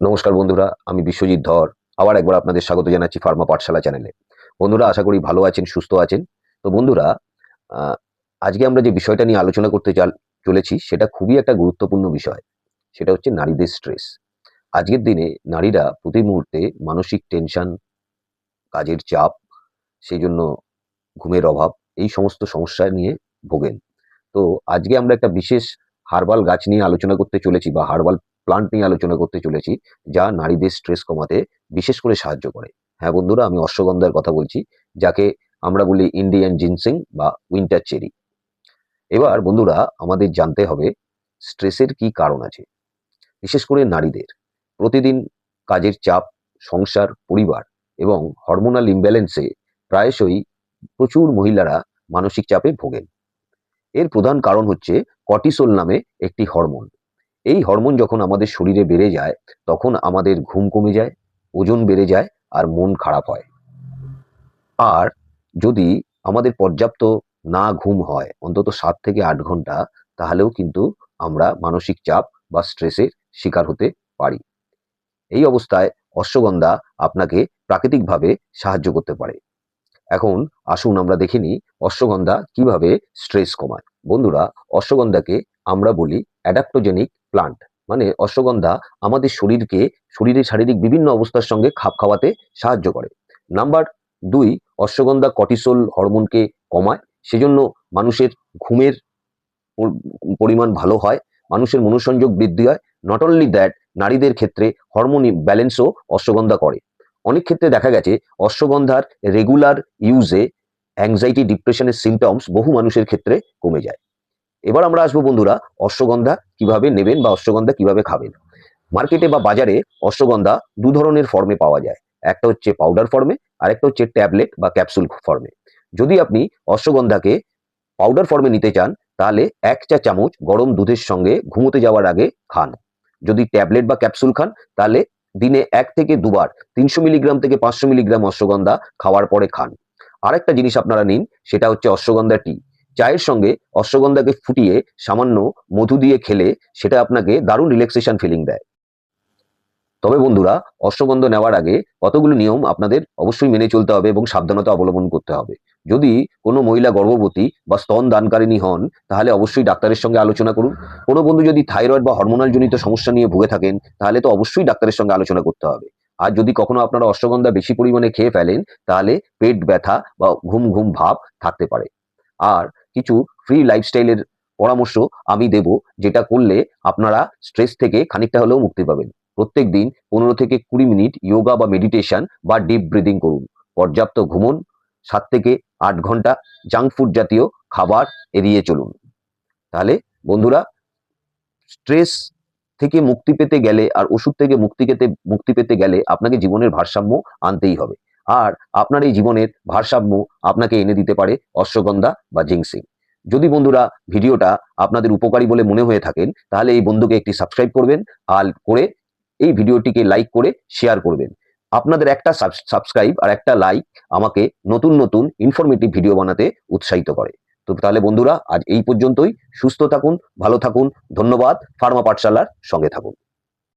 নমস্কার বন্ধুরা, আমি বিশ্বজিৎ ধর আবার একবার আপনাদের স্বাগত জানাচ্ছি ফার্মা পাঠশালা চ্যানেলে। বন্ধুরা, আশা করি ভালো আছেন, সুস্থ আছেন। তো বন্ধুরা, আহ, আজকে আমরা যে বিষয়টা নিয়ে আলোচনা করতে চলেছি সেটা খুবই একটা গুরুত্বপূর্ণ বিষয়। সেটা হচ্ছে নারীদের স্ট্রেস। আজকের দিনে নারীরা প্রতি মুহূর্তে মানসিক টেনশন, কাজের চাপ, সেই জন্য ঘুমের অভাব, এই সমস্ত সমস্যা নিয়ে ভোগেন। তো আজকে আমরা একটা বিশেষ হার্বাল গাছ নিয়ে আলোচনা করতে চলেছি বা হার্বাল প্লান্ট নিয়ে আলোচনা করতে চলেছি, যা নারীদের স্ট্রেস কমাতে বিশেষ করে সাহায্য করে। হ্যাঁ বন্ধুরা, আমি অশ্বগন্ধার কথা বলছি, যাকে আমরা বলি ইন্ডিয়ান জিনসিং বা উইন্টার চেরি। এবার বন্ধুরা, আমাদের জানতে হবে স্ট্রেসের কি কারণ আছে, বিশেষ করে নারীদের। প্রতিদিন কাজের চাপ, সংসার, পরিবার এবং হরমোনাল ইমব্যালেন্সে প্রায়শই প্রচুর মহিলারা মানসিক চাপে ভোগেন। এর প্রধান কারণ হচ্ছে কর্টিসোল নামে একটি হরমোন। এই হরমোন যখন আমাদের শরীরে বেড়ে যায়, তখন আমাদের ঘুম কমে যায়, ওজন বেড়ে যায় আর মন খারাপ হয়। আর যদি আমাদের পর্যাপ্ত না ঘুম হয়, অন্তত 7 থেকে 8 ঘন্টা, তাহলেও কিন্তু আমরা মানসিক চাপ বা স্ট্রেসের শিকার হতে পারি। এই অবস্থায় অশ্বগন্ধা আপনাকে প্রাকৃতিকভাবে সাহায্য করতে পারে। এখন আসুন আমরা দেখে নিই অশ্বগন্ধা কিভাবে স্ট্রেস কমায়। বন্ধুরা, অশ্বগন্ধাকে আমরা বলি অ্যাডাপ্টোজেনিক প্লান্ট। মানে অশ্বগন্ধা আমাদের শরীরের শারীরিক বিভিন্ন অবস্থার সঙ্গে খাপ খাওয়াতে সাহায্য করে। নাম্বার 2, অশ্বগন্ধা কর্টিসল হরমোনকে কমায়, সেজন্য মানুষের ঘুমের পরিমাণ ভালো হয়, মানুষের মনোসংযোগ বৃদ্ধি হয়। নট অনলি দ্যাট, নারীদের ক্ষেত্রে হরমোন ব্যালেন্সও অশ্বগন্ধা করে। অনেক ক্ষেত্রে দেখা গেছে অশ্বগন্ধার রেগুলার ইউজে অ্যাংজাইটি, ডিপ্রেশনের সিমটমস বহু মানুষের ক্ষেত্রে কমে যায়। এবার আমরা আসবো বন্ধুরা, অশ্বগন্ধা কিভাবে নেবেন বা অশ্বগন্ধা কিভাবে খাবেন। মার্কেটে বা বাজারে অশ্বগন্ধা দু ধরনের ফর্মে পাওয়া যায়। একটা হচ্ছে পাউডার ফর্মে, আর একটা হচ্ছে ট্যাবলেট বা ক্যাপসুল ফর্মে। যদি আপনি অশ্বগন্ধাকে পাউডার ফর্মে নিতে চান, তাহলে 1 চা চামচ গরম দুধের সঙ্গে ঘুমোতে যাওয়ার আগে খান। যদি ট্যাবলেট বা ক্যাপসুল খান, তাহলে দিনে 1 থেকে 2 বার 300 মিলিগ্রাম থেকে 500 মিলিগ্রাম অশ্বগন্ধা খাওয়ার পরে খান। আরেকটা জিনিস আপনারা নিন, সেটা হচ্ছে অশ্বগন্ধা টি। চায়ের সঙ্গে অশ্বগন্ধাকে ফুটিয়ে সামান্য মধু দিয়ে খেলে সেটা আপনাকে দারুণ রিল্যাক্সেশন ফিলিং দেয়। তবে বন্ধুরা, অশ্বগন্ধা নেওয়ার আগে কতগুলো নিয়ম আপনাদের অবশ্যই মেনে চলতে হবে এবং সাবধানতা অবলম্বন করতে হবে। যদি কোনো মহিলা গর্ভবতী বা স্তন দানকারিণী হন, তাহলে অবশ্যই ডাক্তারের সঙ্গে আলোচনা করুন। কোনো বন্ধু যদি থাইরয়েড বা হরমোনাল জনিত সমস্যা নিয়ে ভুগে থাকেন, তাহলে তো অবশ্যই ডাক্তারের সঙ্গে আলোচনা করতে হবে। আর যদি কখনো আপনারা অশ্বগন্ধা বেশি পরিমাণে খেয়ে ফেলেন, তাহলে পেট ব্যথা বা ঘুম ঘুম ভাব থাকতে পারে। আর কিছু ফ্রি লাইফস্টাইলের পরামর্শ আমি দেব, যেটা করলে আপনারা স্ট্রেস থেকে খানিকটা হলেও মুক্তি পাবেন। প্রত্যেক দিন 15 থেকে 20 মিনিট যোগা বা মেডিটেশন বা ডিপ ব্রিদিং করুন। পর্যাপ্ত ঘুমন, 7 থেকে 8 ঘন্টা জাঙ্ক ফুড জাতীয় খাবার এড়িয়ে চলুন। তাহলে বন্ধুরা, স্ট্রেস থেকে মুক্তি পেতে গেলে আর ওষুধ থেকে মুক্তি পেতে গেলে আপনাকে জীবনের ভারসাম্য আনতেই হবে। আর আপনার এই জীবনের ভারসাম্য আপনাকে এনে দিতে পারে অশ্বগন্ধা বা জিংসিং। যদি বন্ধুরা ভিডিওটা আপনাদের উপকারী বলে মনে হয়ে থাকেন, তাহলে এই বন্ধুকে একটি সাবস্ক্রাইব করবেন, আর করে এই ভিডিওটিকে লাইক করে শেয়ার করবেন। আপনাদের একটা সাবস্ক্রাইব আর একটা লাইক আমাকে নতুন নতুন ইনফরমেটিভ ভিডিও বানাতে উৎসাহিত করে। তো তাহলে বন্ধুরা, আজ এই পর্যন্তই। সুস্থ থাকুন, ভালো থাকুন। ধন্যবাদ। ফার্মা পাঠশালার সঙ্গে থাকুন।